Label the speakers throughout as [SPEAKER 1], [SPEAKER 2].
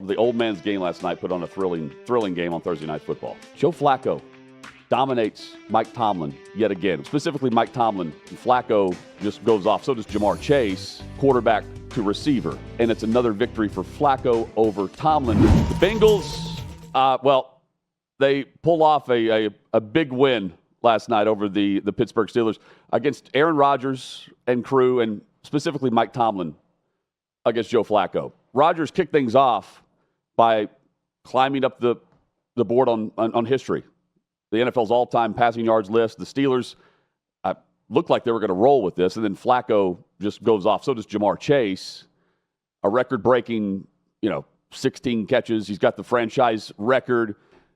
[SPEAKER 1] the old man's game last night put on a thrilling game on Thursday Night Football. Joe Flacco dominates Mike Tomlin yet again. Specifically, Mike Tomlin. Flacco just goes off. So does Jamar Chase, quarterback to receiver. And it's another victory for Flacco over Tomlin. The Bengals, they pull off a big win last night over the Pittsburgh Steelers against Aaron Rodgers and crew, and specifically Mike Tomlin against Joe Flacco. Rodgers kicked things off by climbing up the board on history. The NFL's all-time passing yards list. The Steelers looked like they were going to roll with this, and then Flacco just goes off. So does Jamar Chase, a record-breaking, 16 catches. He's got the franchise record.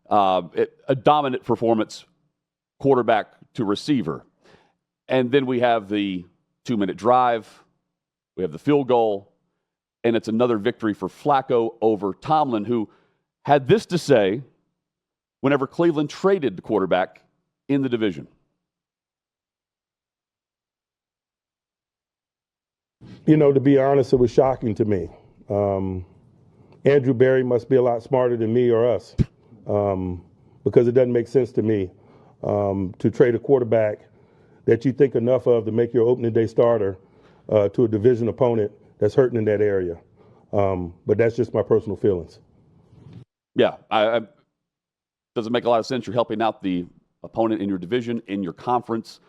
[SPEAKER 1] A dominant performance, quarterback to receiver. And then we have the 2-minute drive. We have the field goal. And it's another victory for Flacco over Tomlin, who had this to say whenever Cleveland traded the quarterback in the division.
[SPEAKER 2] To be honest, it was shocking to me. Andrew Berry must be a lot smarter than me or us, because it doesn't make sense to me to trade a quarterback that you think enough of to make your opening day starter to a division opponent that's hurting in that area. But that's just my personal feelings.
[SPEAKER 1] Yeah, doesn't make a lot of sense. You're helping out the opponent in your division, in your conference.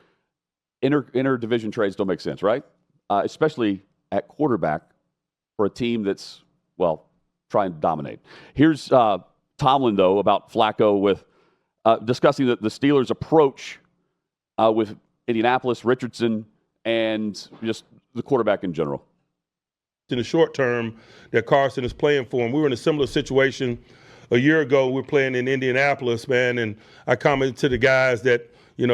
[SPEAKER 1] Inter-division trades don't make sense, right? Especially at quarterback for a team that's, trying to dominate. Here's Tomlin, though, about Flacco with discussing the Steelers' approach with Indianapolis, Richardson, and just the quarterback in general.
[SPEAKER 2] In the short term that Carson is playing for him. We were in a similar situation a year ago. We were playing in Indianapolis, man, and I commented to the guys that,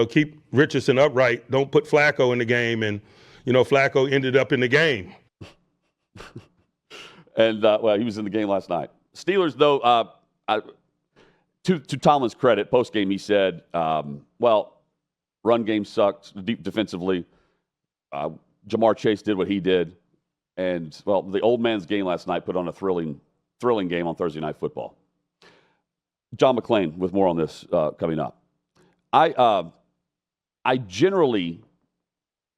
[SPEAKER 2] keep Richardson upright. Don't put Flacco in the game. And, Flacco ended up in the game.
[SPEAKER 1] And, he was in the game last night. Steelers, though, to Tomlin's credit, post-game he said, run game sucked deep defensively. Jamar Chase did what he did. And, the old man's game last night put on a thrilling game on Thursday Night Football. John McClain with more on this coming up. I generally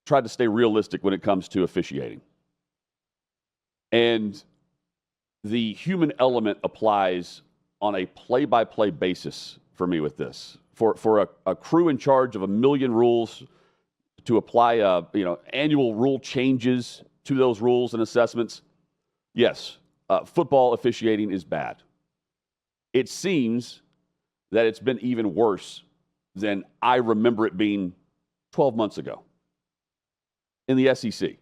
[SPEAKER 1] try to stay realistic when it comes to officiating. And the human element applies on a play-by-play basis for me with this. For a crew in charge of 1 million rules to apply annual rule changes to those rules and assessments, yes, football officiating is bad. It seems that it's been even worse than I remember it being 12 months ago in the SEC.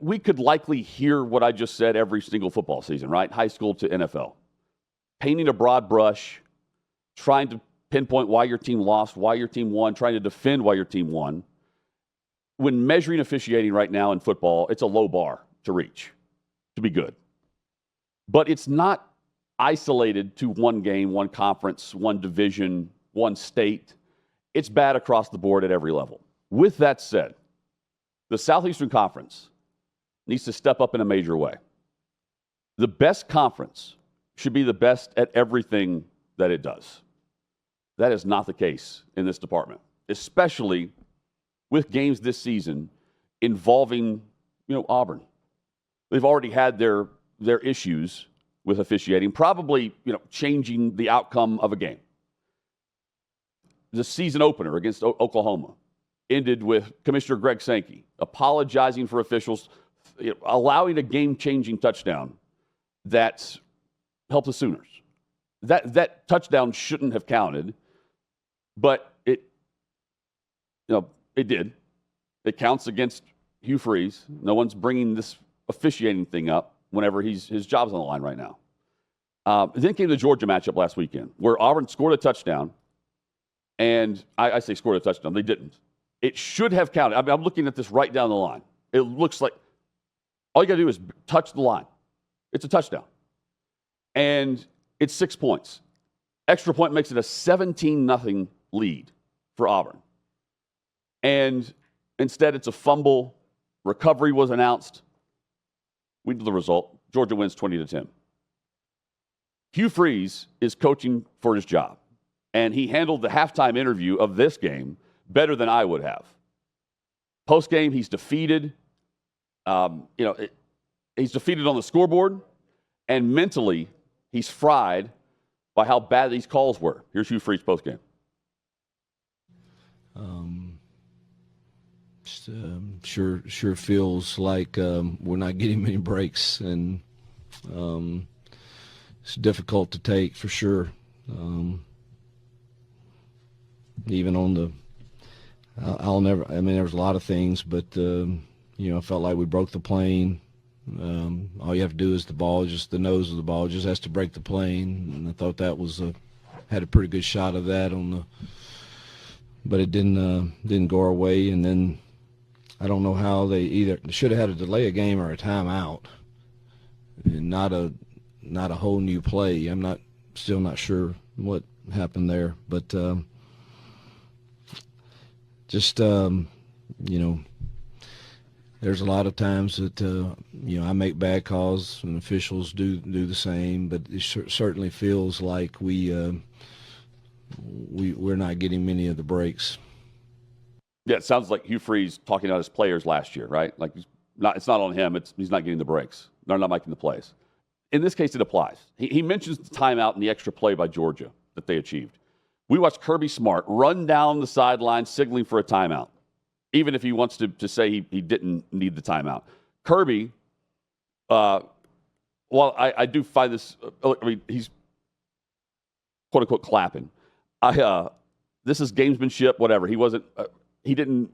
[SPEAKER 1] We could likely hear what I just said every single football season, right? High school to NFL. Painting a broad brush, trying to pinpoint why your team lost, why your team won, trying to defend why your team won. When measuring officiating right now in football, it's a low bar to reach, to be good. But it's not isolated to one game, one conference, one division, one state. It's bad across the board at every level. With that said, the Southeastern Conference needs to step up in a major way. The best conference should be the best at everything that it does. That is not the case in this department, especially with games this season involving, Auburn. They've already had their issues with officiating, probably, changing the outcome of a game. The season opener against Oklahoma ended with Commissioner Greg Sankey apologizing for officials, allowing a game-changing touchdown that helped the Sooners. That touchdown shouldn't have counted, but it did. It counts against Hugh Freeze. No one's bringing this officiating thing up whenever his job's on the line right now. Then came the Georgia matchup last weekend, where Auburn scored a touchdown, and I say scored a touchdown. They didn't. It should have counted. I'm looking at this right down the line. It looks like all you got to do is touch the line. It's a touchdown. And it's 6 points. Extra point makes it a 17-0 lead for Auburn. And instead, it's a fumble. Recovery was announced. We know the result. Georgia wins 20-10. Hugh Freeze is coaching for his job, and he handled the halftime interview of this game better than I would have. Post-game, he's defeated. He's defeated on the scoreboard, and mentally, he's fried by how bad these calls were. Here's Hugh Freeze post-game.
[SPEAKER 3] Sure feels like we're not getting many breaks, and it's difficult to take for sure. Even on the, there was a lot of things, but I felt like we broke the plane. All you have to do is the nose of the ball just has to break the plane, and I thought that was had a pretty good shot of that but it didn't go our way. And then I don't know how they either should have had a delay a game or a timeout, and not a whole new play. I'm still not sure what happened there, but there's a lot of times that I make bad calls and officials do the same, but it certainly feels like we're not getting many of the breaks.
[SPEAKER 1] Yeah, it sounds like Hugh Freeze talking about his players last year, right? Like it's not on him. He's not getting the breaks. They're not making the plays. In this case, it applies. He mentions the timeout and the extra play by Georgia that they achieved. We watched Kirby Smart run down the sideline signaling for a timeout, even if he wants to say he didn't need the timeout. Kirby, while I do find this, he's quote-unquote clapping. This is gamesmanship, whatever. He didn't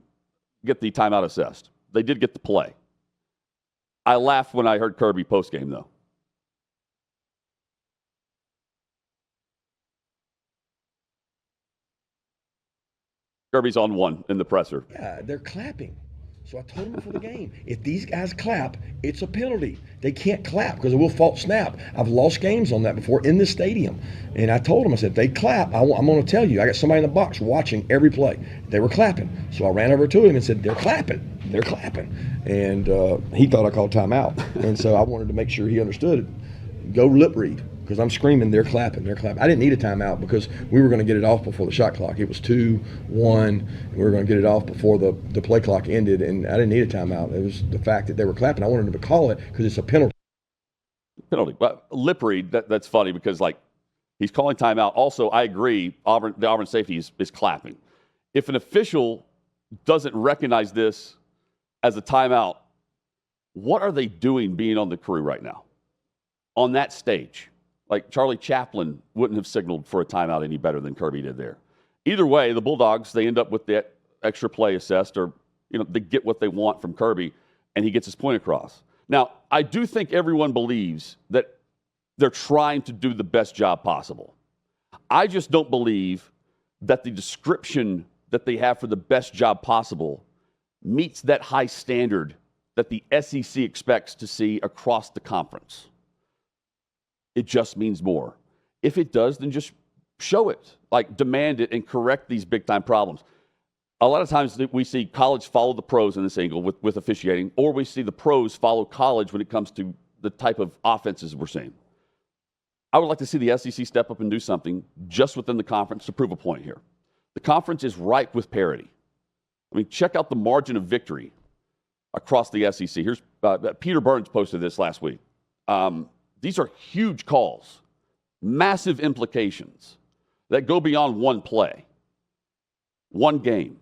[SPEAKER 1] get the timeout assessed. They did get the play. I laughed when I heard Kirby postgame, though. Kirby's on one in the presser.
[SPEAKER 4] Yeah, they're clapping. So I told them before the game, if these guys clap, it's a penalty. They can't clap because it will false snap. I've lost games on that before in this stadium. And I told them, I said, if they clap, I'm going to tell you. I got somebody in the box watching every play. They were clapping. So I ran over to him and said, they're clapping. They're clapping. And he thought I called timeout. And so I wanted to make sure he understood it. Go lip read. Because I'm screaming, they're clapping, they're clapping. I didn't need a timeout because we were going to get it off before the shot clock. It was 2-1. And we were going to get it off before the play clock ended, and I didn't need a timeout. It was the fact that they were clapping. I wanted them to call it because it's a penalty.
[SPEAKER 1] Penalty. But lip read, that's funny because, he's calling timeout. Also, I agree, the Auburn safety is clapping. If an official doesn't recognize this as a timeout, what are they doing being on the crew right now on that stage? Like Charlie Chaplin wouldn't have signaled for a timeout any better than Kirby did there. Either way, the Bulldogs, they end up with that extra play assessed, or they get what they want from Kirby, and he gets his point across. Now, I do think everyone believes that they're trying to do the best job possible. I just don't believe that the description that they have for the best job possible meets that high standard that the SEC expects to see across the conference. It just means more. If it does, then just show it, demand it and correct these big-time problems. A lot of times we see college follow the pros in this angle with officiating, or we see the pros follow college when it comes to the type of offenses we're seeing. I would like to see the SEC step up and do something just within the conference to prove a point here. The conference is ripe with parity. Check out the margin of victory across the SEC. Here's Peter Burns posted this last week. These are huge calls, massive implications that go beyond one play, one game,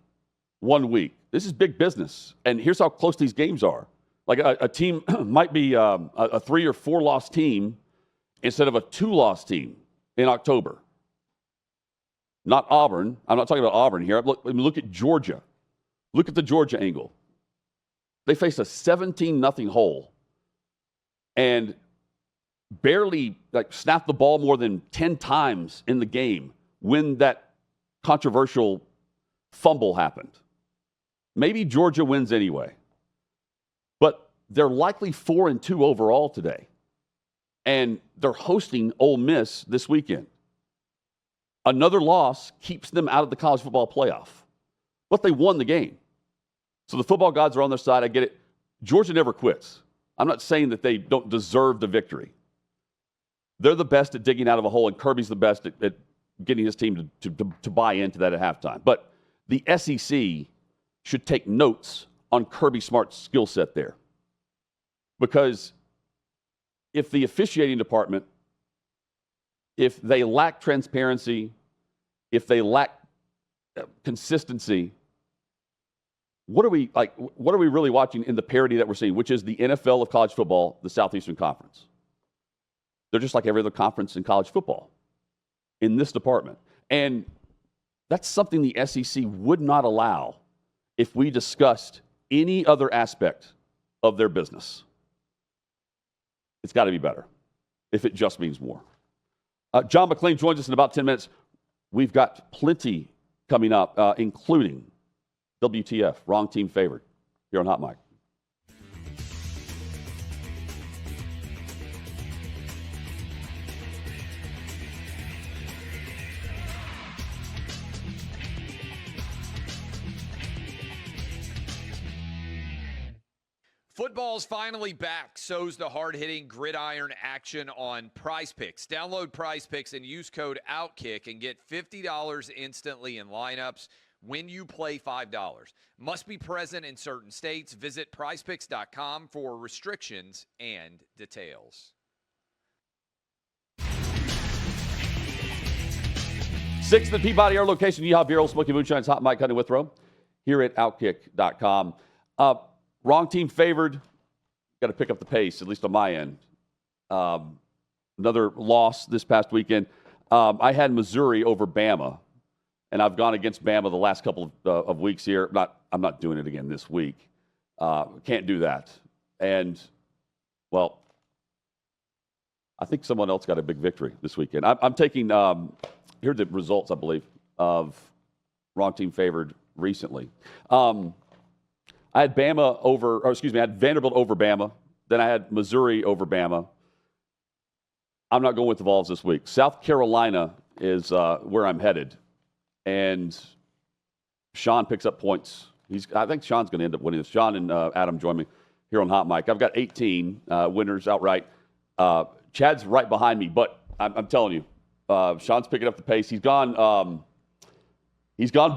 [SPEAKER 1] 1 week. This is big business, and here's how close these games are. A team might be a 3 or 4 loss team instead of a 2 loss team in October. Not Auburn. I'm not talking about Auburn here. Look at Georgia. Look at the Georgia angle. They faced a 17-0 hole and barely snapped the ball more than 10 times in the game when that controversial fumble happened. Maybe Georgia wins anyway, but they're likely 4-2 overall today, and they're hosting Ole Miss this weekend. Another loss keeps them out of the college football playoff, but they won the game. So the football gods are on their side. I get it. Georgia never quits. I'm not saying that they don't deserve the victory. They're the best at digging out of a hole, and Kirby's the best at getting his team to buy into that at halftime. But the SEC should take notes on Kirby Smart's skill set there. Because if the officiating department, if they lack transparency, if they lack consistency, what are we really watching in the parity that we're seeing, which is the NFL of college football, the Southeastern Conference? They're just like every other conference in college football in this department. And that's something the SEC would not allow if we discussed any other aspect of their business. It's got to be better if it just means more. John McClain joins us in about 10 minutes. We've got plenty coming up, including WTF, wrong team favored, here on Hot Mic.
[SPEAKER 5] Football's finally back. So's the hard-hitting gridiron action on Prize Picks. Download Prize Picks and use code OutKick and get $50 instantly in lineups when you play $5. Must be present in certain states. Visit prizepicks.com for restrictions and details.
[SPEAKER 1] 6th and Peabody, our location, Yeehaw Beer, Old Smoky Moonshine's Hot Mic, Honey Withrow, here at OutKick.com. Wrong team favored. Got to pick up the pace, at least on my end. Another loss this past weekend. I had Missouri over Bama, and I've gone against Bama the last couple of weeks here. I'm not doing it again this week. Can't do that. And, well, I think someone else got a big victory this weekend. I'm taking, here are the results, I believe, of wrong team favored recently. I had I had Vanderbilt over Bama. Then I had Missouri over Bama. I'm not going with the Vols this week. South Carolina is where I'm headed. And Sean picks up points. I think Sean's going to end up winning this. Sean and Adam join me here on Hot Mic. I've got 18 winners outright. Chad's right behind me, but I'm telling you, Sean's picking up the pace. He's gone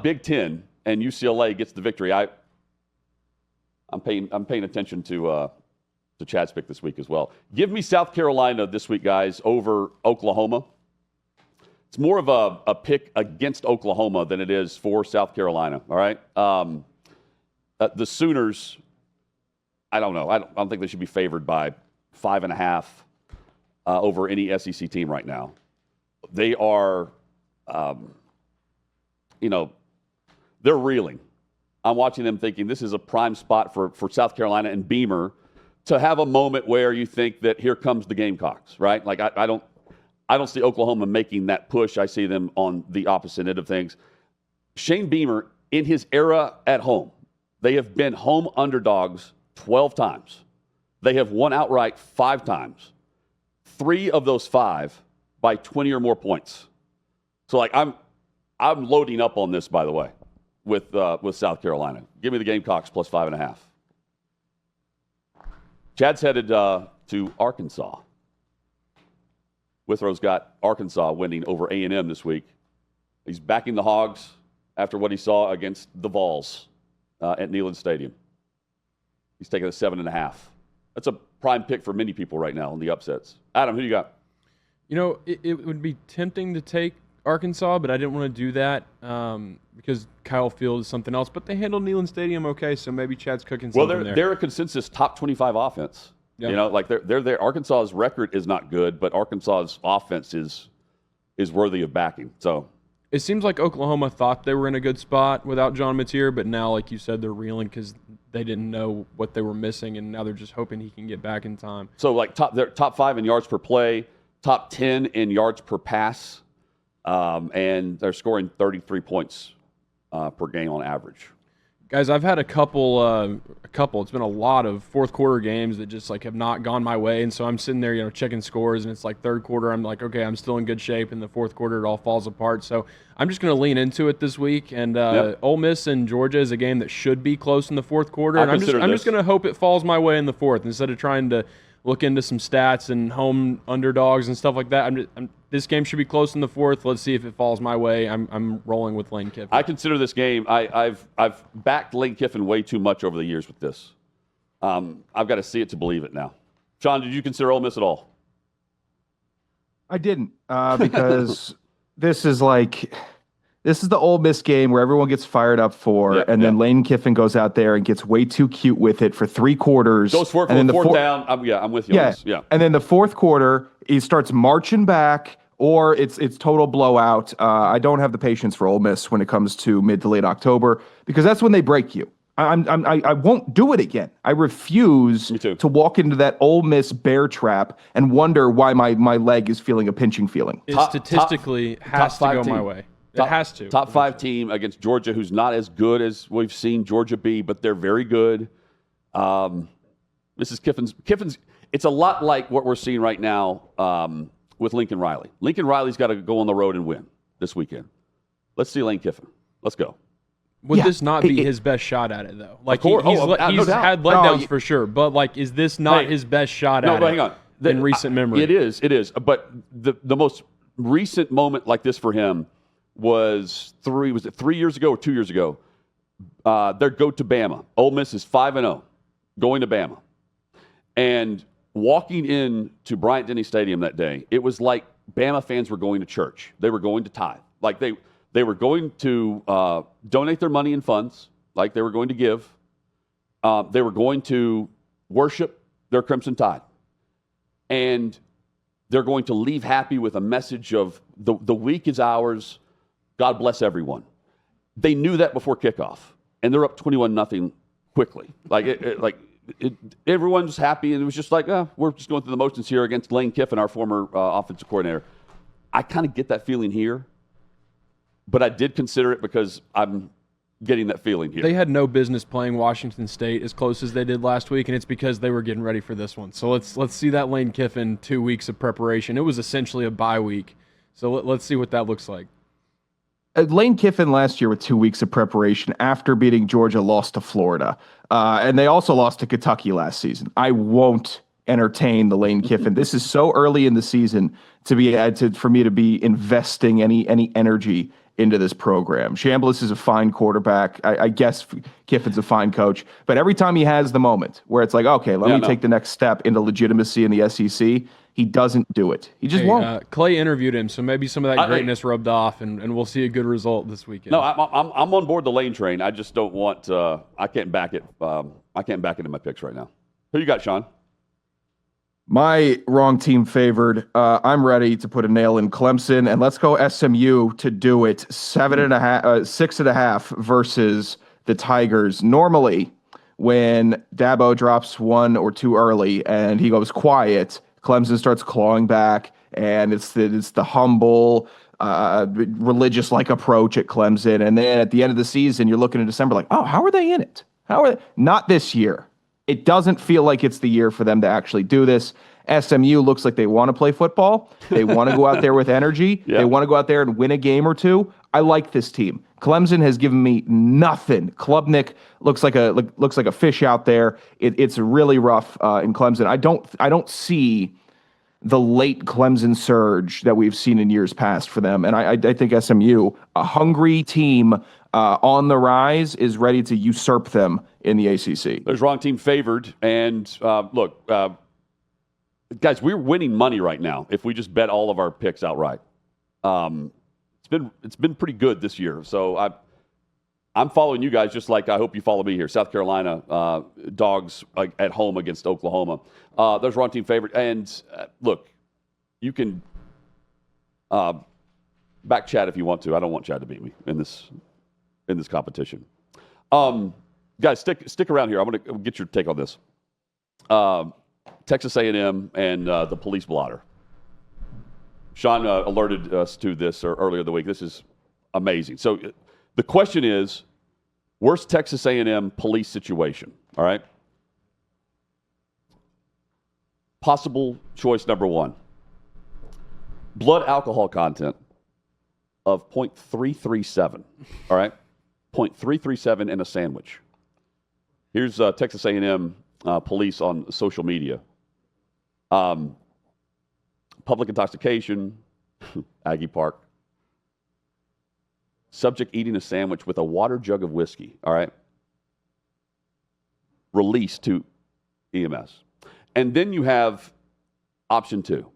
[SPEAKER 1] Big Ten, and UCLA gets the victory. I'm paying attention to Chad's pick this week as well. Give me South Carolina this week, guys, over Oklahoma. It's more of a pick against Oklahoma than it is for South Carolina, all right? The Sooners, I don't know. I don't think they should be favored by 5.5 over any SEC team right now. They are, they're reeling. I'm watching them thinking this is a prime spot for South Carolina and Beamer to have a moment where you think that here comes the Gamecocks, right? Like I don't see Oklahoma making that push. I see them on the opposite end of things. Shane Beamer, in his era at home, they have been home underdogs 12 times. They have won outright 5 times. 3 of those 5 by 20 or more points. So I'm loading up on this, by the way, with South Carolina. Give me the Gamecocks plus 5.5. Chad's headed to Arkansas. Withrow's got Arkansas winning over A&M this week. He's backing the Hogs after what he saw against the Vols at Neyland Stadium. He's taking a 7.5. That's a prime pick for many people right now in the upsets. Adam, who you got?
[SPEAKER 6] It would be tempting to take Arkansas, but I didn't want to do that because Kyle Field is something else. But they handled Neyland Stadium okay, so maybe Chad's cooking something there.
[SPEAKER 1] They're a consensus top 25 offense. Yeah. They're there. Arkansas's record is not good, but Arkansas's offense is worthy of backing. So
[SPEAKER 6] it seems like Oklahoma thought they were in a good spot without John Mateer, but now, like you said, they're reeling because they didn't know what they were missing, and now they're just hoping he can get back in time.
[SPEAKER 1] So they're top 5 in yards per play, top 10 in yards per pass. And they're scoring 33 points per game on average.
[SPEAKER 6] Guys, I've had a couple. It's been a lot of fourth quarter games that just like have not gone my way, and so I'm sitting there, checking scores, and it's like third quarter. I'm like, okay, I'm still in good shape. In the fourth quarter, it all falls apart. So I'm just going to lean into it this week. And Ole Miss and Georgia is a game that should be close in the fourth quarter, and I'm just going to hope it falls my way in the fourth instead of trying to look into some stats and home underdogs and stuff like that. This game should be close in the fourth. Let's see if it falls my way. I'm rolling with Lane Kiffin.
[SPEAKER 1] I consider this game. I've backed Lane Kiffin way too much over the years with this. I've got to see it to believe it now. Sean, did you consider Ole Miss at all?
[SPEAKER 7] I didn't because this is the Ole Miss game where everyone gets fired up for, and then Lane Kiffin goes out there and gets way too cute with it for 3 quarters.
[SPEAKER 1] Goes for it, and then fourth down. I'm with you.
[SPEAKER 7] Yeah, and then the fourth quarter, he starts marching back, or it's total blowout. I don't have the patience for Ole Miss when it comes to mid to late October because that's when they break you. I won't do it again. I refuse to walk into that Ole Miss bear trap and wonder why my leg is feeling a pinching feeling.
[SPEAKER 6] It statistically has to go my way. It has to.
[SPEAKER 1] Top 5 team against Georgia, who's not as good as we've seen Georgia be, but they're very good. This is Kiffin's. It's a lot like what we're seeing right now with Lincoln Riley. Lincoln Riley's got to go on the road and win this weekend. Let's see Lane Kiffin. Let's go.
[SPEAKER 6] Would this not be his best shot at it, though? Like he's
[SPEAKER 1] no
[SPEAKER 6] had letdowns for sure, but like, is this not his best shot at it?
[SPEAKER 1] Hang on.
[SPEAKER 6] In recent memory?
[SPEAKER 1] It is. But the most recent moment like this for him was 3 years ago or 2 years ago? They go to Bama. Ole Miss is 5-0, going to Bama, and walking into Bryant-Denny Stadium that day, it was like Bama fans were going to church. They were going to tithe, like they were going to donate their money and funds, like they were going to give. They were going to worship their Crimson Tide, and they're going to leave happy with a message of the week is ours. God bless everyone. They knew that before kickoff, and they're up 21-0 quickly. Everyone's happy, and it was just like, we're just going through the motions here against Lane Kiffin, our former offensive coordinator. I kind of get that feeling here, but I did consider it because I'm getting that feeling here.
[SPEAKER 6] They had no business playing Washington State as close as they did last week, and it's because they were getting ready for this one. So let's see that Lane Kiffin 2 weeks of preparation. It was essentially a bye week, so let's see what that looks like.
[SPEAKER 7] Lane Kiffin last year with 2 weeks of preparation after beating Georgia lost to Florida. And they also lost to Kentucky last season. I won't entertain the Lane Kiffin. This is so early in the season for me to be investing any energy into this program. Chambliss is a fine quarterback. I guess Kiffin's a fine coach. But every time he has the moment where it's like, okay, let me take the next step into legitimacy in the SEC, he doesn't do it. He just won't.
[SPEAKER 6] Clay interviewed him, so maybe some of that greatness rubbed off, and we'll see a good result this weekend.
[SPEAKER 1] No, I'm on board the Lane train. I just don't want. I can't back it. I can't back it in my picks right now. Who you got, Sean?
[SPEAKER 7] My wrong team favored. I'm ready to put a nail in Clemson, and let's go SMU to do it. 6.5 versus the Tigers. Normally, when Dabo drops 1 or 2 early and he goes quiet, Clemson starts clawing back, and it's the humble, religious-like approach at Clemson. And then at the end of the season, you're looking at December like, oh, how are they in it? How are they? Not this year. It doesn't feel like it's the year for them to actually do this. SMU looks like they want to play football. They want to go out there with energy. They want to go out there and win a game or two. I like this team. Clemson has given me nothing. Klubnik looks like a fish out there. It's really rough in Clemson. I don't see the late Clemson surge that we've seen in years past for them. And I think SMU, a hungry team on the rise, is ready to usurp them in the ACC.
[SPEAKER 1] There's wrong team favored. And look, guys, we're winning money right now if we just bet all of our picks outright. It's been pretty good this year. So I'm following you guys just like I hope you follow me here. South Carolina dogs at home against Oklahoma. There's wrong team favorite. And look, you can back Chad if you want to. I don't want Chad to beat me in this competition. Guys, stick around here. I'm going to get your take on this. Texas A&M and the police blotter. Sean alerted us to this earlier in the week. This is amazing. So the question is, Worst Texas A&M police situation, all right? Possible choice number 1. Blood alcohol content of 0.337, all right? 0.337 in a sandwich. Here's Texas A&M police on social media. Public intoxication, Aggie Park. Subject eating a sandwich with a water jug of whiskey, all right? Released to EMS. And then you have option 2.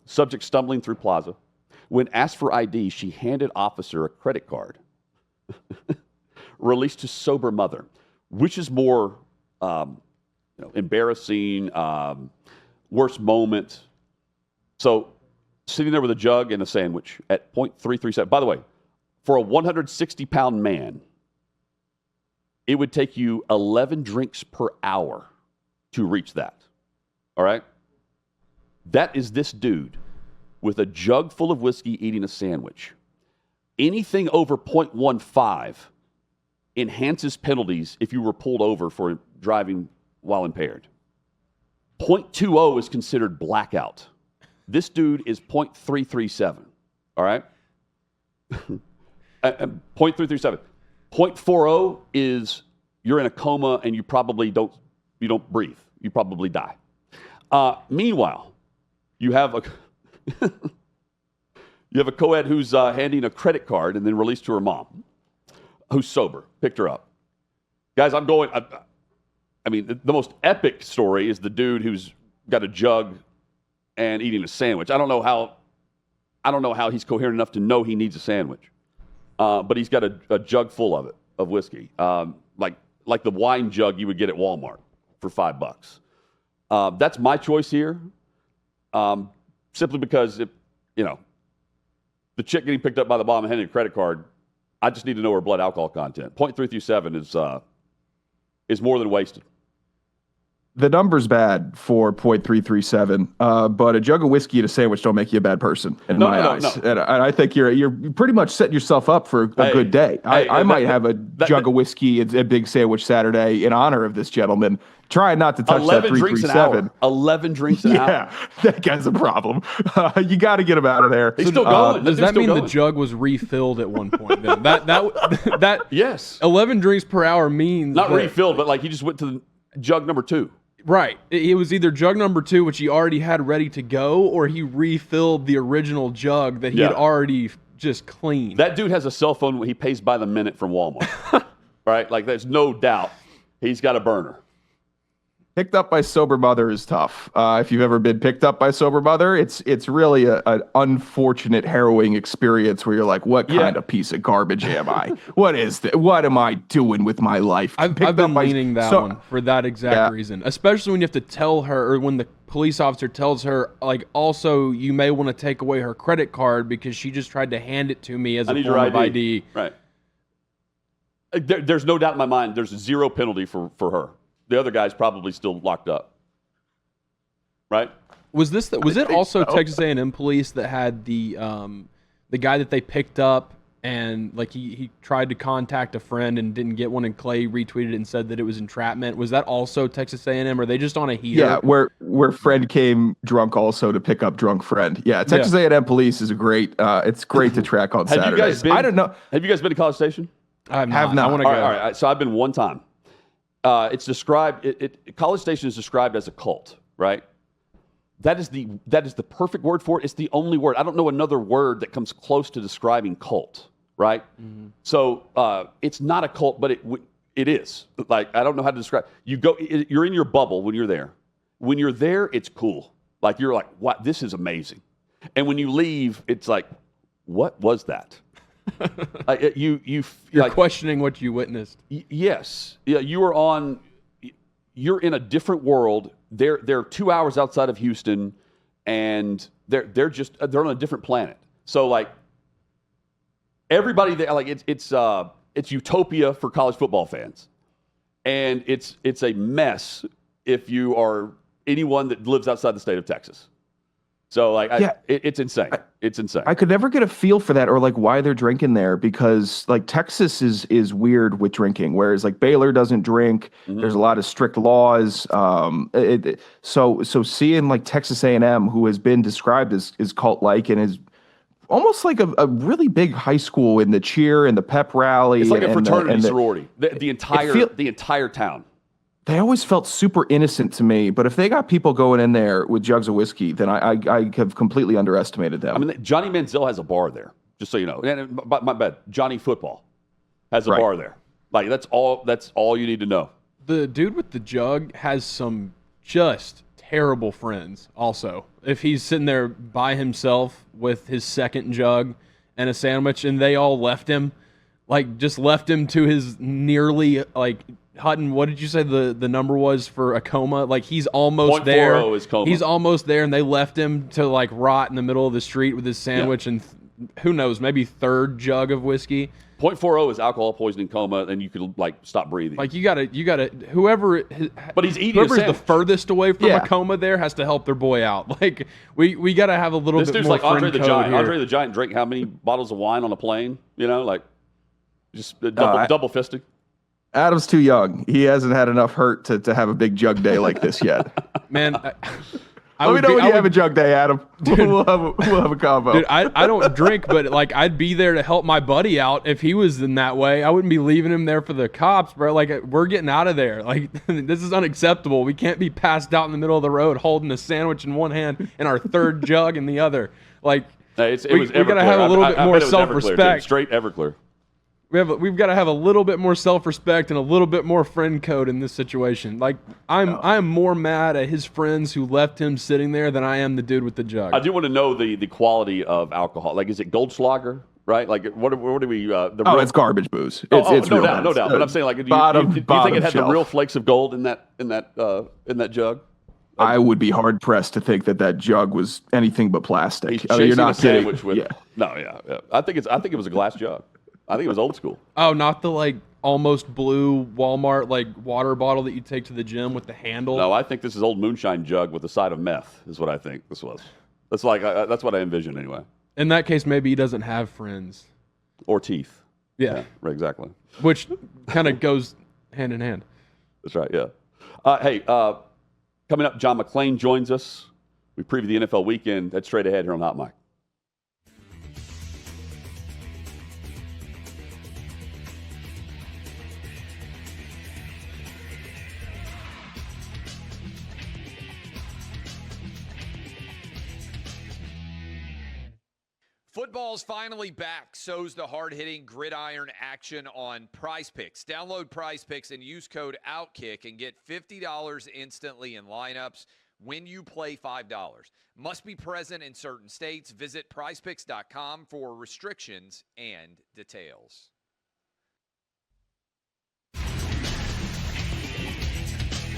[SPEAKER 1] Subject stumbling through plaza. When asked for ID, she handed officer a credit card. Released to sober mother. Which is more embarrassing, worst moment? So sitting there with a jug and a sandwich at 0.337. By the way, for a 160-pound man, it would take you 11 drinks per hour to reach that. All right? That is this dude with a jug full of whiskey eating a sandwich. Anything over 0.15 enhances penalties if you were pulled over for driving while impaired. 0.20 is considered blackout. This dude is 0.337. All right? 0.337. 0.40 is you're in a coma and you probably don't breathe. You probably die. Meanwhile, you have a co-ed who's handing a credit card and then released to her mom, who's sober, picked her up. Guys, I mean, the most epic story is the dude who's got a jug and eating a sandwich. I don't know how he's coherent enough to know he needs a sandwich. But he's got a jug full of it, of whiskey, like the wine jug you would get at Walmart for $5. That's my choice here, simply because the chick getting picked up by the mom and handing a credit card, I just need to know her blood alcohol content. 0.337 is more than wasted.
[SPEAKER 7] The number's bad for 0.337, but a jug of whiskey and a sandwich don't make you a bad person in my eyes. No. And I think you're pretty much setting yourself up for a good day. I might have a jug of whiskey and a big sandwich Saturday in honor of this gentleman. Trying not to touch that 337.
[SPEAKER 1] 11 drinks an hour.
[SPEAKER 7] Yeah, that guy's a problem. You got to get him out of there.
[SPEAKER 1] He's still going.
[SPEAKER 6] Does that mean the jug was refilled at one point? Then that
[SPEAKER 1] yes.
[SPEAKER 6] 11 drinks per hour means
[SPEAKER 1] not refilled, but like he just went to the jug number 2.
[SPEAKER 6] Right. It was either jug number 2, which he already had ready to go, or he refilled the original jug that he had already just cleaned.
[SPEAKER 1] That dude has a cell phone. He pays by the minute from Walmart. Right? Like there's no doubt he's got a burner.
[SPEAKER 7] Picked up by sober mother is tough. If you've ever been picked up by sober mother, it's really an unfortunate, harrowing experience where you're like, what kind of piece of garbage am I? What is this? What am I doing with my life?
[SPEAKER 6] I've been leaning that one for that exact reason, especially when you have to tell her, or when the police officer tells her, like, also, you may want to take away her credit card because she just tried to hand it to me as a form of ID.
[SPEAKER 1] Right. There's no doubt in my mind there's zero penalty for her. The other guy's probably still locked up, right?
[SPEAKER 6] Was it also Texas A&M police that had the guy that they picked up and like he tried to contact a friend and didn't get one, and Clay retweeted it and said that it was entrapment? Was that also Texas A&M? Or are they just on a heater?
[SPEAKER 7] Yeah, where friend came drunk also to pick up drunk friend. Yeah, Texas A&M police is it's great to track on Saturdays. I don't know.
[SPEAKER 1] Have you guys been to College Station?
[SPEAKER 6] I have not. I want to go.
[SPEAKER 1] All right. So I've been one time. It's described. College Station is described as a cult, right? That is the perfect word for it. It's the only word. I don't know another word that comes close to describing cult, right? Mm-hmm. So it's not a cult, but it is. Like, I don't know how to describe. You're in your bubble when you're there. When you're there, it's cool. Like, you're like, wow, this is amazing. And when you leave, it's like, what was that? You're
[SPEAKER 6] like, questioning what you witnessed.
[SPEAKER 1] Yes. Yeah, you're in a different world. They're 2 hours outside of Houston, and they're on a different planet. So like everybody there, like it's utopia for college football fans, and it's a mess if you are anyone that lives outside the state of Texas. So it's insane. It's insane.
[SPEAKER 7] I could never get a feel for that or like why they're drinking there, because like Texas is weird with drinking, whereas like Baylor doesn't drink.
[SPEAKER 1] Mm-hmm.
[SPEAKER 7] There's a lot of strict laws. So seeing like Texas A&M, who has been described as cult-like and is almost like a really big high school in the cheer and the pep rally.
[SPEAKER 1] It's like a fraternity sorority. The entire town.
[SPEAKER 7] They always felt super innocent to me, but if they got people going in there with jugs of whiskey, then I have completely underestimated them.
[SPEAKER 1] I mean, Johnny Manziel has a bar there, just so you know. And my bad, Johnny Football has a bar there. Like that's all you need to know.
[SPEAKER 6] The dude with the jug has some just terrible friends also. If he's sitting there by himself with his second jug and a sandwich and they all left him, like just left him to his nearly like Hutton, what did you say the number was for a coma? Like he's almost there.
[SPEAKER 1] 0.40 is coma.
[SPEAKER 6] He's almost there, and they left him to like rot in the middle of the street with his sandwich and who knows, maybe third jug of whiskey.
[SPEAKER 1] 0.40 is alcohol poisoning coma, and you could like stop breathing.
[SPEAKER 6] Like you gotta whoever.
[SPEAKER 1] But he's eating.
[SPEAKER 6] Whoever's the furthest away from a coma there has to help their boy out. Like we gotta have a little bit more. This dude's
[SPEAKER 1] like Andre the Giant.
[SPEAKER 6] Here.
[SPEAKER 1] Andre the Giant drank how many bottles of wine on a plane? You know, like just double fisting.
[SPEAKER 7] Adam's too young. He hasn't had enough hurt to have a big jug day like this yet.
[SPEAKER 6] Man,
[SPEAKER 7] let me know when you have a jug day, Adam. Dude, we'll have a combo.
[SPEAKER 6] Dude, I don't drink, but like I'd be there to help my buddy out if he was in that way. I wouldn't be leaving him there for the cops, bro. Like we're getting out of there. Like this is unacceptable. We can't be passed out in the middle of the road holding a sandwich in one hand and our third jug in the other. Like
[SPEAKER 1] we
[SPEAKER 6] gotta have a little bit more self-respect.
[SPEAKER 1] Straight Everclear.
[SPEAKER 6] We've got to have a little bit more self-respect and a little bit more friend code in this situation. Like I'm more mad at his friends who left him sitting there than I am the dude with the jug.
[SPEAKER 1] I do want to know the quality of alcohol. Like, is it Goldschlager? Right? Like, what do we?
[SPEAKER 7] It's garbage booze.
[SPEAKER 1] It's no doubt. But I'm saying, like, do you think it had the real flakes of gold in that jug?
[SPEAKER 7] I would be hard pressed to think that jug was anything but plastic. You're not kidding.
[SPEAKER 1] I think it was a glass jug. I think it was old school.
[SPEAKER 6] Oh, not the like almost blue Walmart like water bottle that you take to the gym with the handle.
[SPEAKER 1] No, I think this is old moonshine jug with a side of meth. Is what I think this was. That's that's what I envisioned anyway.
[SPEAKER 6] In that case, maybe he doesn't have friends
[SPEAKER 1] or teeth.
[SPEAKER 6] Yeah,
[SPEAKER 1] right, exactly.
[SPEAKER 6] Which kind of goes hand in hand.
[SPEAKER 1] That's right. Yeah. Hey, coming up, John McClain joins us. We preview the NFL weekend. That's straight ahead here on Hot Mic.
[SPEAKER 5] Football's finally back. So's the hard-hitting gridiron action on Prize Picks. Download Prize Picks and use code OutKick and get $50 instantly in lineups when you play $5. Must be present in certain states. Visit prizepicks.com for restrictions and details.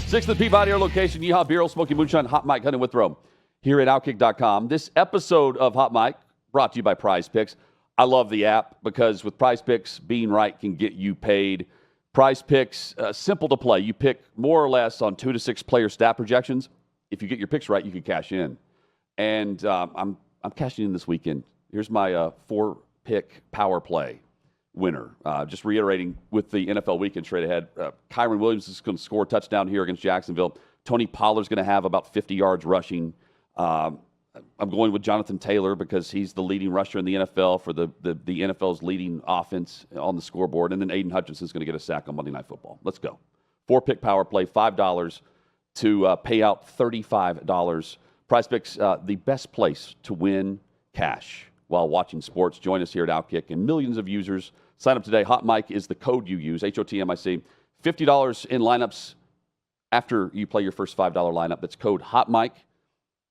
[SPEAKER 1] Sixth and Peabody, our location, Yeehaw Beer, Smoky Moonshine, Hot Mic, Hunting Withrow, here at OutKick.com. This episode of Hot Mic brought to you by Prize Picks. I love the app because with Prize Picks, being right can get you paid. Prize Picks, simple to play. You pick more or less on 2 to 6 player stat projections. If you get your picks right, you can cash in. And I'm cashing in this weekend. Here's my 4-pick power play winner. Just reiterating with the NFL weekend straight ahead, Kyron Williams is going to score a touchdown here against Jacksonville. Tony Pollard's going to have about 50 yards rushing. I'm going with Jonathan Taylor because he's the leading rusher in the NFL for the NFL's leading offense on the scoreboard. And then Aiden Hutchinson's going to get a sack on Monday Night Football. Let's go. 4-pick power play, $5 to pay out $35. Prize Picks, the best place to win cash while watching sports. Join us here at OutKick and millions of users. Sign up today. Hot Mic is the code you use, HOTMIC. $50 in lineups after you play your first $5 lineup. That's code Hot Mic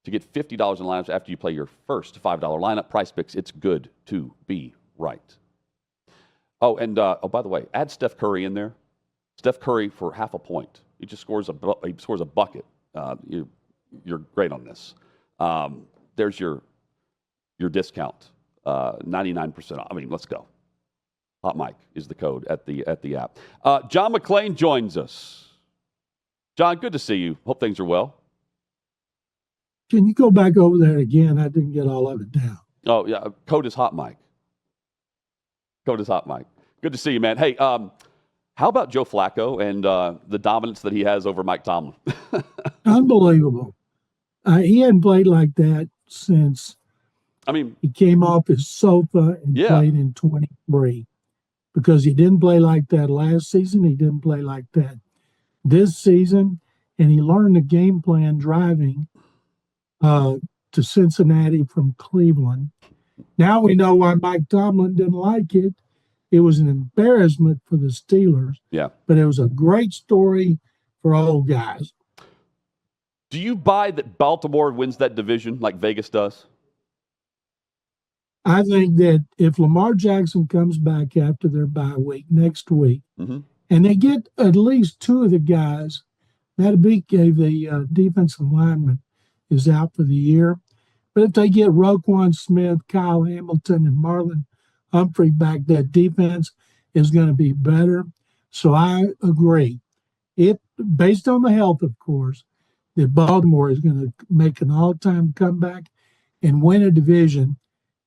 [SPEAKER 1] to get $50 in lineups after you play your first $5 lineup. Prize Picks, it's good to be right. Oh, and by the way, add Steph Curry in there. Steph Curry for half a point. He just scores a bucket. You're great on this. There's your discount, 99% off. I mean, let's go. Hot Mic is the code at the app. John McClain joins us. John, good to see you. Hope things are well.
[SPEAKER 8] Can you go back over there again? I didn't get all of it down.
[SPEAKER 1] Oh, yeah. Code is hot, Mike. Code is hot, Mike. Good to see you, man. Hey, how about Joe Flacco and the dominance that he has over Mike Tomlin?
[SPEAKER 8] Unbelievable. He hadn't played like that since he came off his sofa and played in 23. Because he didn't play like that last season. He didn't play like that this season. And he learned the game plan driving to Cincinnati from Cleveland. Now we know why Mike Tomlin didn't like it. It was an embarrassment for the Steelers.
[SPEAKER 1] Yeah.
[SPEAKER 8] But it was a great story for old guys.
[SPEAKER 1] Do you buy that Baltimore wins that division like Vegas does?
[SPEAKER 8] I think that if Lamar Jackson comes back after their bye week next week, and they get at least two of the guys, Matt gave the defensive lineman is out for the year. But if they get Roquan Smith, Kyle Hamilton, and Marlon Humphrey back, that defense is going to be better. So I agree. Based on the health, of course, that Baltimore is going to make an all-time comeback and win a division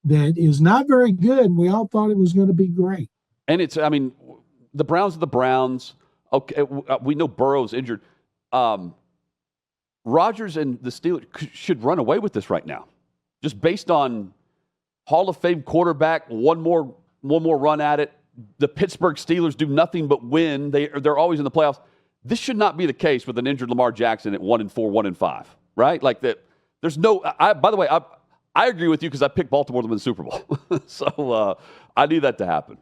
[SPEAKER 8] that is not very good, and we all thought it was going to be great.
[SPEAKER 1] And the Browns are the Browns. Okay, we know Burrow's injured. Rodgers and the Steelers should run away with this right now, just based on Hall of Fame quarterback. One more run at it. The Pittsburgh Steelers do nothing but win. They're always in the playoffs. This should not be the case with an injured Lamar Jackson at 1-4, 1-5, right? Like that. There's no. By the way, I agree with you because I picked Baltimore to win the Super Bowl. So I need that to happen.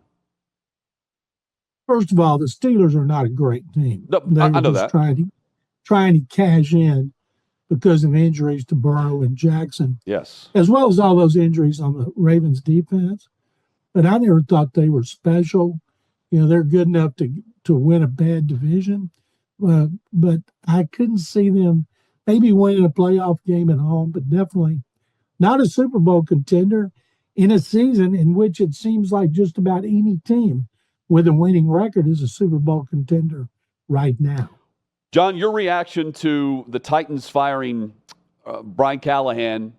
[SPEAKER 8] First of all, the Steelers are not a great team.
[SPEAKER 1] No,
[SPEAKER 8] they were
[SPEAKER 1] I know
[SPEAKER 8] just
[SPEAKER 1] that.
[SPEAKER 8] Trying to cash in because of injuries to Burrow and Jackson.
[SPEAKER 1] Yes.
[SPEAKER 8] As well as all those injuries on the Ravens defense. But I never thought they were special. They're good enough to win a bad division. But I couldn't see them maybe winning a playoff game at home, but definitely not a Super Bowl contender in a season in which it seems like just about any team with a winning record is a Super Bowl contender right now.
[SPEAKER 1] John, your reaction to the Titans firing Brian Callahan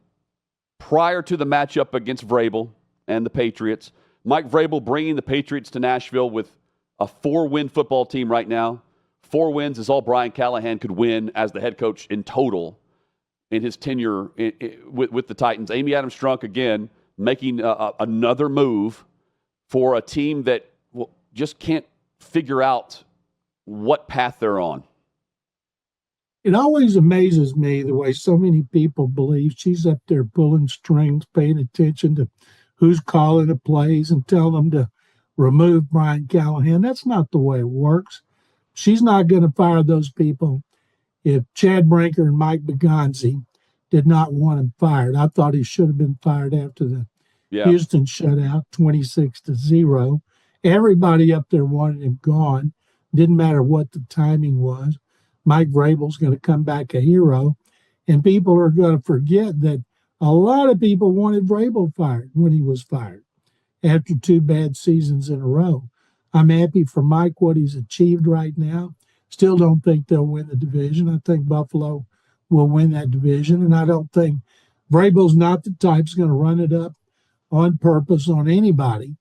[SPEAKER 1] prior to the matchup against Vrabel and the Patriots. Mike Vrabel bringing the Patriots to Nashville with a 4-win football team right now. 4 wins is all Brian Callahan could win as the head coach in total in his tenure with the Titans. Amy Adams Strunk, again, making another move for a team that just can't figure out what path they're on.
[SPEAKER 8] It always amazes me the way so many people believe she's up there pulling strings, paying attention to who's calling the plays and tell them to remove Brian Callahan. That's not the way it works. She's not going to fire those people if Chad Brinker and Mike Begonzi did not want him fired. I thought he should have been fired after the Houston shutout, 26-0. Everybody up there wanted him gone. Didn't matter what the timing was. Mike Vrabel's going to come back a hero, and people are going to forget that a lot of people wanted Vrabel fired when he was fired after 2 bad seasons in a row. I'm happy for Mike, what he's achieved right now. Still don't think they'll win the division. I think Buffalo will win that division, and I don't think Vrabel's not the type that's going to run it up on purpose on anybody,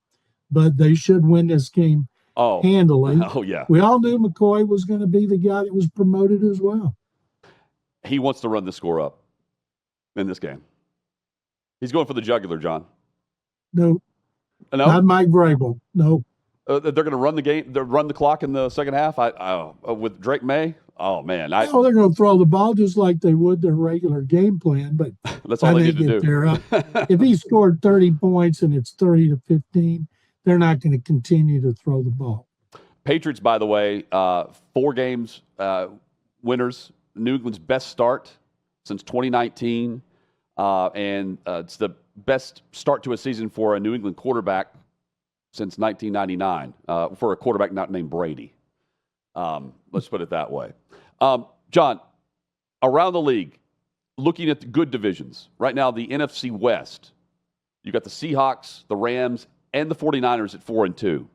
[SPEAKER 8] but they should win this game handily.
[SPEAKER 1] Oh, yeah.
[SPEAKER 8] We all knew McCoy was going to be the guy that was promoted as well.
[SPEAKER 1] He wants to run the score up in this game. He's going for the jugular, John.
[SPEAKER 8] No, not Mike Vrabel. No.
[SPEAKER 1] They're going to run the game. They'll run the clock in the second half. With Drake May. Oh man! They're
[SPEAKER 8] going to throw the ball just like they would their regular game plan. But
[SPEAKER 1] that's all they need to do.
[SPEAKER 8] If he scored 30 points and it's 30-15, they're not going to continue to throw the ball.
[SPEAKER 1] Patriots, by the way, 4 games winners. New England's best start since 2019, and it's the best start to a season for a New England quarterback since 1999 for a quarterback not named Brady. Let's put it that way. John, around the league, looking at the good divisions, right now the NFC West, you got the Seahawks, the Rams, and the 49ers at 4-2.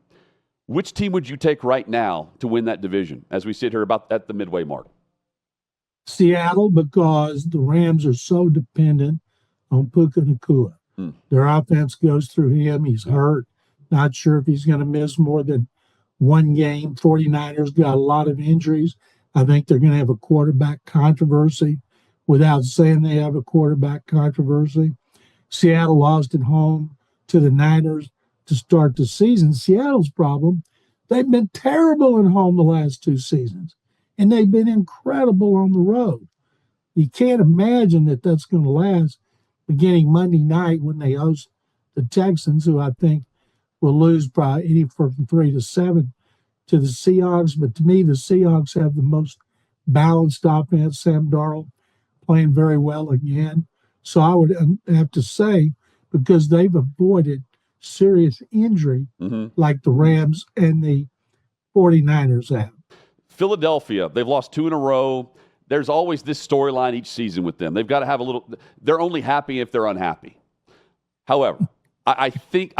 [SPEAKER 1] Which team would you take right now to win that division as we sit here about at the midway mark?
[SPEAKER 8] Seattle, because the Rams are so dependent on Puka Nacua. Their offense goes through him. He's hurt. Not sure if he's going to miss more than one game. 49ers got a lot of injuries. I think they're going to have a quarterback controversy without saying they have a quarterback controversy. Seattle lost at home to the Niners to start the season. Seattle's problem, they've been terrible at home the last 2 seasons, and they've been incredible on the road. You can't imagine that that's going to last beginning Monday night when they host the Texans, who I think will lose probably anywhere from 3-7 to the Seahawks. But to me, the Seahawks have the most balanced offense. Sam Darnold playing very well again. So I would have to say, because they've avoided serious injury like the Rams and the 49ers have.
[SPEAKER 1] Philadelphia, they've lost 2 in a row. There's always this storyline each season with them. They've got to have a little – they're only happy if they're unhappy. However, I think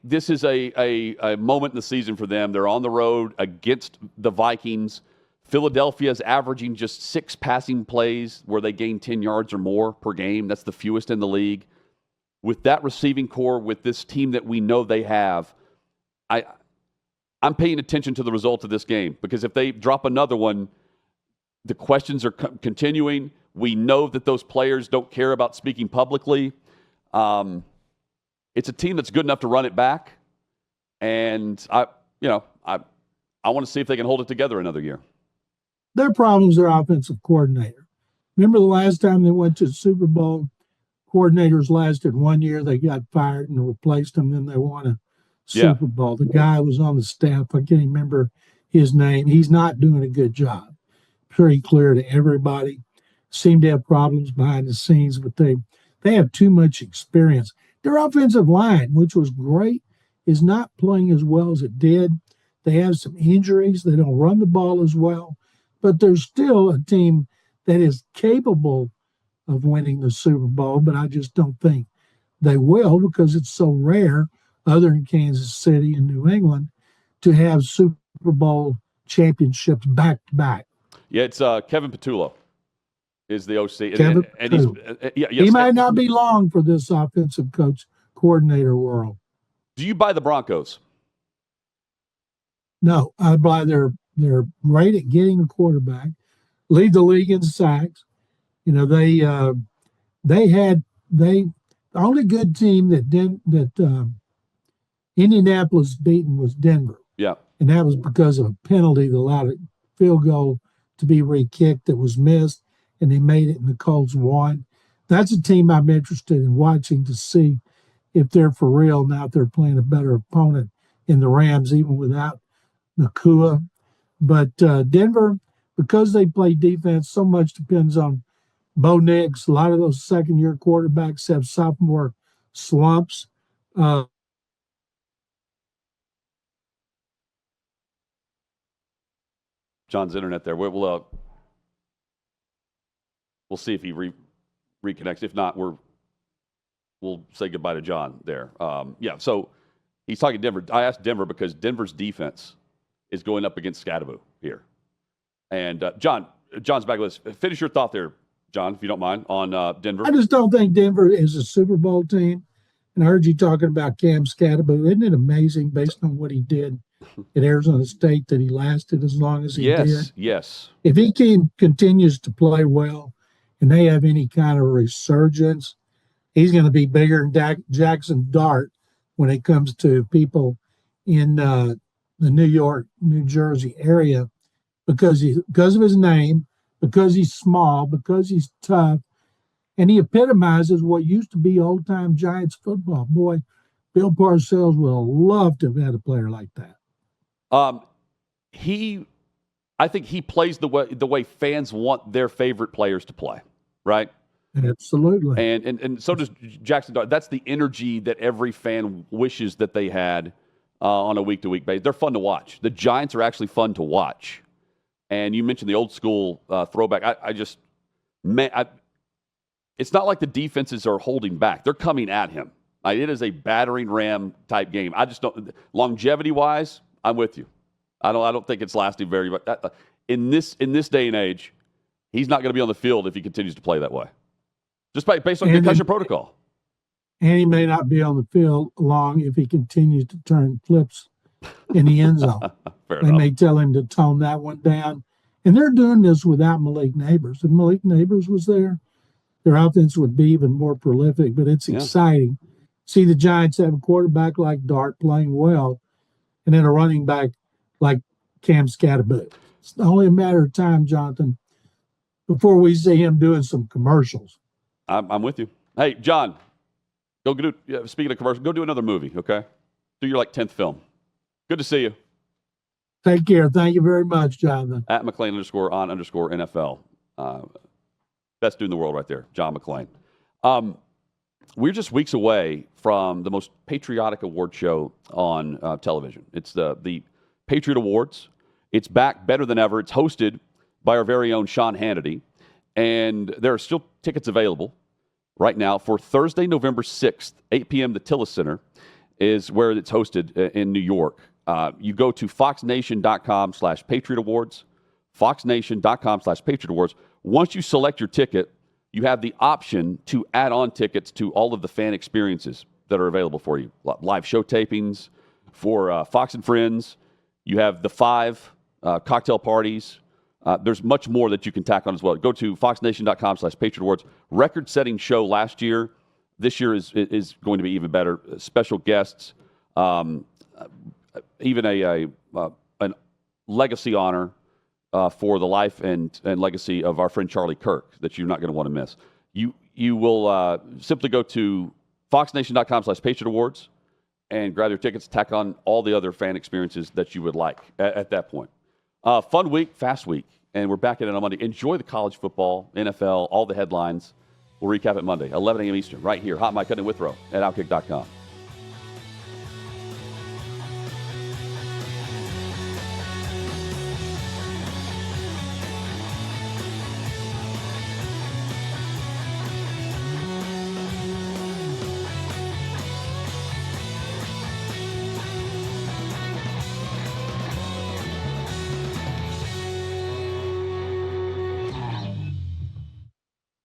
[SPEAKER 1] this is a moment in the season for them. They're on the road against the Vikings. Philadelphia is averaging just 6 passing plays where they gain 10 yards or more per game. That's the fewest in the league. With that receiving core, with this team that we know they have, I'm paying attention to the result of this game, because if they drop another one, the questions are continuing. We know that those players don't care about speaking publicly. It's a team that's good enough to run it back, and I want to see if they can hold it together another year.
[SPEAKER 8] Their problem is their offensive coordinator. Remember the last time they went to the Super Bowl? Coordinators lasted 1 year. They got fired and replaced them. Then they won a Super Bowl. The guy was on the staff. I can't even remember his name. He's not doing a good job. Pretty clear to everybody. Seem to have problems behind the scenes, but they have too much experience. Their offensive line, which was great, is not playing as well as it did. They have some injuries. They don't run the ball as well, but they're still a team that is capable of winning the Super Bowl, but I just don't think they will, because it's so rare, other than Kansas City and New England, to have Super Bowl championships back to back.
[SPEAKER 1] Yeah, it's Kevin Patullo is the OC.
[SPEAKER 8] He might not be long for this offensive coordinator world.
[SPEAKER 1] Do you buy the Broncos?
[SPEAKER 8] No, I buy they're great at getting a quarterback, lead the league in sacks. You know, the only good team that Indianapolis beaten was Denver.
[SPEAKER 1] Yeah.
[SPEAKER 8] And that was because of a penalty that allowed a field goal to be re-kicked that was missed, and they made it and the Colts won. That's a team I'm interested in watching to see if they're for real now, if they're playing a better opponent in the Rams, even without Nacua. But Denver, because they play defense, so much depends on Bo Nix. A lot of those second-year quarterbacks have sophomore slumps.
[SPEAKER 1] John's internet there. We'll see if he reconnects. If not, we'll say goodbye to John there. So he's talking Denver. I asked Denver because Denver's defense is going up against Scadaboo here. And John's back with us. Finish your thought there, John, if you don't mind, on Denver.
[SPEAKER 8] I just don't think Denver is a Super Bowl team. And I heard you talking about Cam Scadaboo. Isn't it amazing, based on what he did at Arizona State, that he lasted as long as he did?
[SPEAKER 1] Yes.
[SPEAKER 8] If he continues to play well and they have any kind of resurgence, he's going to be bigger than Jackson Dart when it comes to people in the New York, New Jersey area, because of his name, because he's small, because he's tough, and he epitomizes what used to be old-time Giants football. Boy, Bill Parcells would have loved to have had a player like that.
[SPEAKER 1] I think he plays the way fans want their favorite players to play, right?
[SPEAKER 8] Absolutely.
[SPEAKER 1] And so does Jackson Dart. That's the energy that every fan wishes that they had on a week-to-week basis. They're fun to watch. The Giants are actually fun to watch. And you mentioned the old school throwback. It's not like the defenses are holding back. They're coming at him. It is a battering ram type game. I just don't. Longevity-wise, I'm with you. I don't think it's lasting very much. In this day and age, he's not going to be on the field if he continues to play that way. Just based on concussion protocol.
[SPEAKER 8] And he may not be on the field long if he continues to turn flips in the end zone. They may tell him to tone that one down. And they're doing this without Malik Neighbors. If Malik Neighbors was there, their offense would be even more prolific. But it's exciting. See the Giants have a quarterback like Dart playing well, and then a running back like Cam Scatterboot. It's only a matter of time, Jonathan, before we see him doing some commercials.
[SPEAKER 1] I'm with you. Hey, John, go do. Speaking of commercials, go do another movie, okay? Do your 10th film. Good to see you.
[SPEAKER 8] Take care. Thank you very much, Jonathan.
[SPEAKER 1] At McClain _on_NFL. Best dude in the world right there, John McClain. We're just weeks away from the most patriotic award show on television. It's the Patriot Awards. It's back better than ever. It's hosted by our very own Sean Hannity. And there are still tickets available right now for Thursday, November 6th, 8 p.m. The Tillis Center is where it's hosted in New York. You go to foxnation.com/Patriot Awards, foxnation.com/Patriot Awards. Once you select your ticket, you have the option to add on tickets to all of the fan experiences that are available for you. Live show tapings for Fox and Friends. You have the 5 cocktail parties. There's much more that you can tack on as well. Go to foxnation.com/Patriot Awards. Record-setting show last year. This year is going to be even better. Special guests, even an legacy honor for the life and legacy of our friend Charlie Kirk that you're not going to want to miss. You will simply go to foxnation.com/Patriot Awards and grab your tickets, tack on all the other fan experiences that you would like at that point. Fun week, fast week, and we're back in it on Monday. Enjoy the college football, NFL, all the headlines. We'll recap it Monday, 11 a.m. Eastern, right here. Hot Mike Cutting Withrow at OutKick.com.